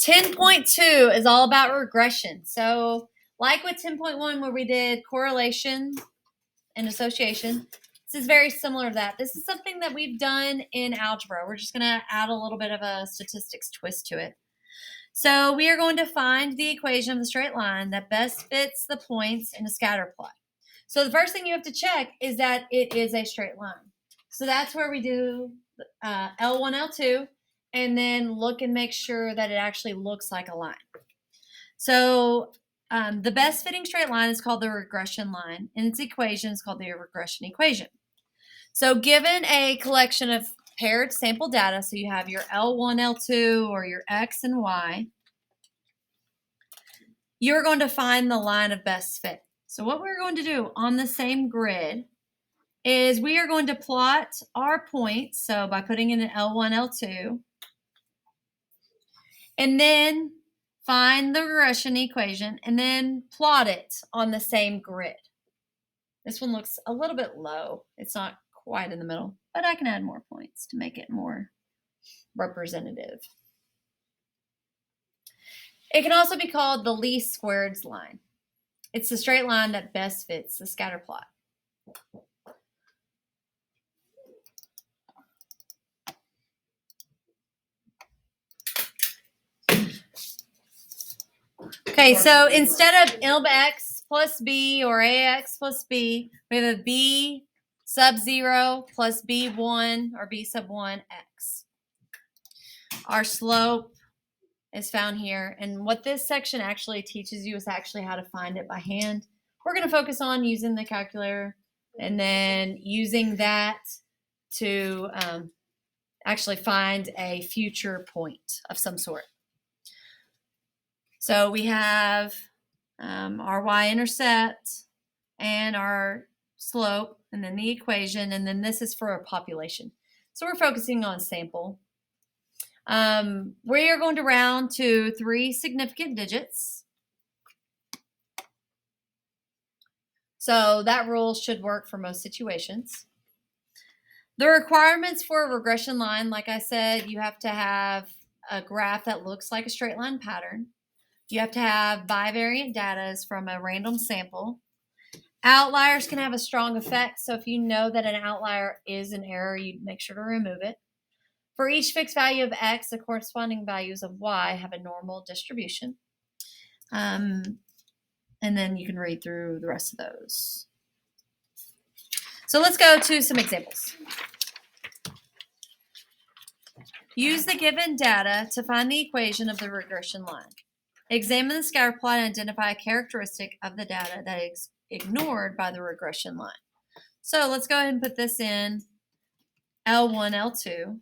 10.2 is all about regression. So like with 10.1 where we did correlation and association, this is very similar to that. This is something that we've done in algebra. We're just going to add a little bit of a statistics twist to it. So we are going to find the equation of the straight line that best fits the points in a scatter plot. So the first thing you have to check is that it is a straight line. So that's where we do L1, L2, and then look and make sure that it actually looks like a line. So the best fitting straight line is called the regression line, and its equation is called the regression equation. So given a collection of paired sample data, so you have your L1, L2, or your X and Y, you're going to find the line of best fit. So what we're going to do on the same grid is we are going to plot our points, so by putting in an L1, L2, and then find the regression equation, and then plot it on the same grid. This one looks a little bit low. It's not quite in the middle, but I can add more points to make it more representative. It can also be called the least squares line. It's the straight line that best fits the scatter plot. Okay, so instead of mx plus b or ax plus b, we have a b sub 0 plus b1 or b sub 1 x. Our slope is found here, and what this section actually teaches you is actually how to find it by hand. We're going to focus on using the calculator and then using that to actually find a future point of some sort. So we have our y-intercept and our slope, and then the equation, and then this is for a population. So we're focusing on sample. We are going to round to 3 significant digits. So that rule should work for most situations. The requirements for a regression line, like I said, you have to have a graph that looks like a straight line pattern. You have to have bivariant data from a random sample. Outliers can have a strong effect, so if you know that an outlier is an error, you make sure to remove it. For each fixed value of x, the corresponding values of y have a normal distribution. And then you can read through the rest of those. So let's go to some examples. Use the given data to find the equation of the regression line. Examine the scatter plot and identify a characteristic of the data that is ignored by the regression line. So let's go ahead and put this in L1, L2.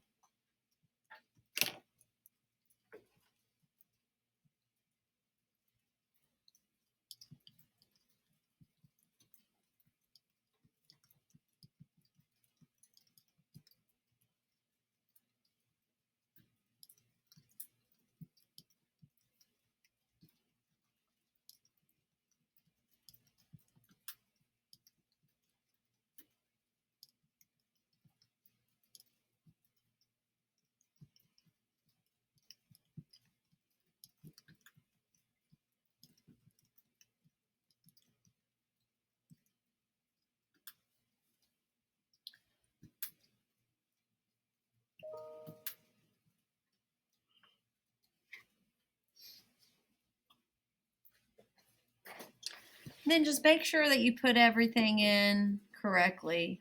Then just make sure that you put everything in correctly.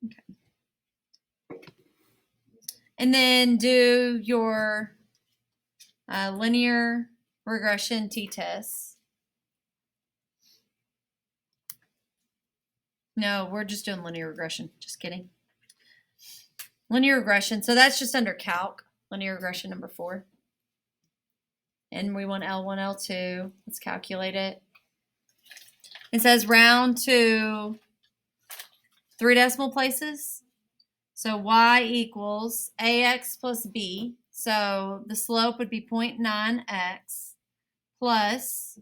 Okay. And then do your linear regression t-tests. No, we're just doing linear regression. Just kidding. Linear regression. So that's just under calc. Linear regression number 4. And we want L1, L2. Let's calculate it. It says round to 3 decimal places. So y equals ax plus b. So the slope would be 0.9x plus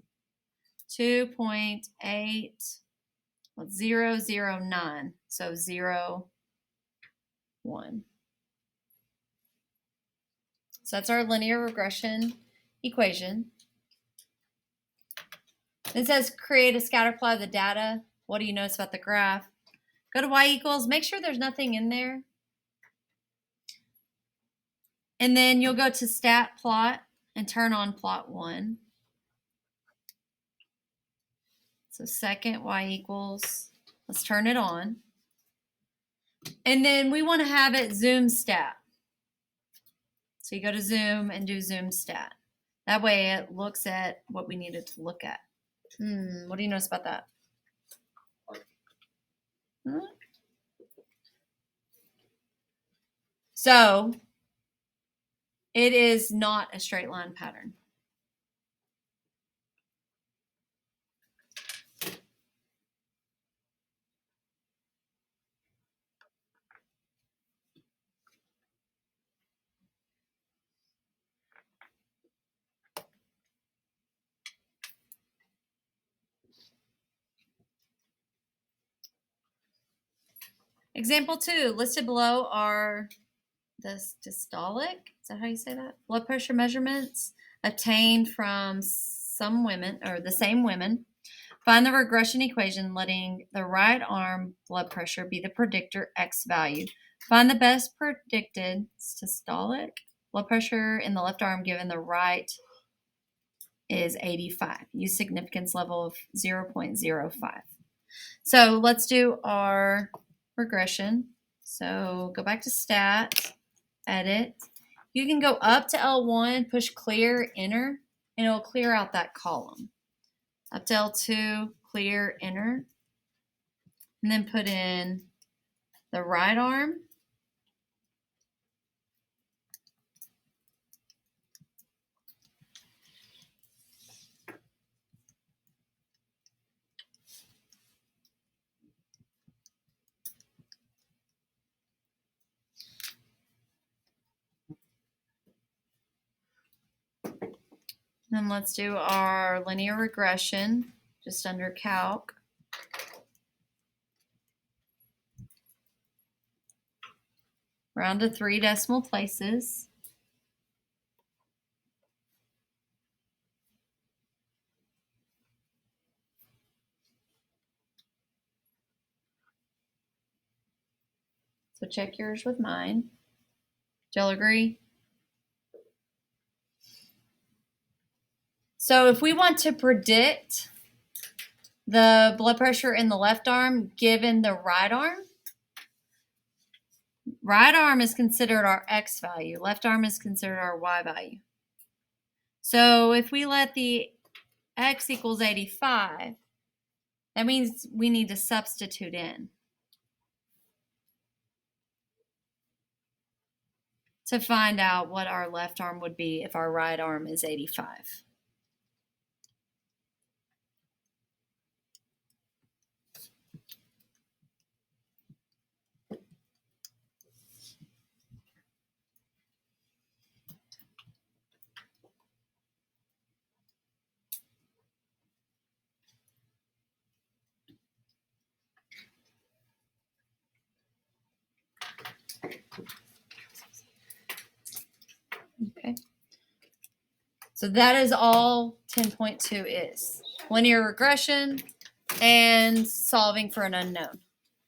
2.8009. So 0, 1. So that's our linear regression equation. It says create a scatter plot of the data. What do you notice about the graph? Go to y equals. Make sure there's nothing in there. And then you'll go to stat plot and turn on plot 1. So second y equals. Let's turn it on. And then we want to have it zoom stat. So you go to zoom and do zoom stat. That way it looks at what we needed to look at. What do you notice about that? So it is not a straight line pattern. Example 2, listed below are the systolic, is that how you say that? Blood pressure measurements obtained from some women, or the same women. Find the regression equation letting the right arm blood pressure be the predictor X value. Find the best predicted systolic blood pressure in the left arm given the right is 85. Use significance level of 0.05. So let's do our regression. So go back to stat, edit. You can go up to L1, push clear, enter, and it'll clear out that column. Up to L2, clear, enter, and then put in the right arm. Then let's do our linear regression, just under calc. Round to 3 decimal places. So check yours with mine. Do y'all agree? So if we want to predict the blood pressure in the left arm given the right arm is considered our X value. Left arm is considered our Y value. So if we let the X equals 85, that means we need to substitute in to find out what our left arm would be if our right arm is 85. Okay. So that is all 10.2 is. Linear regression and solving for an unknown.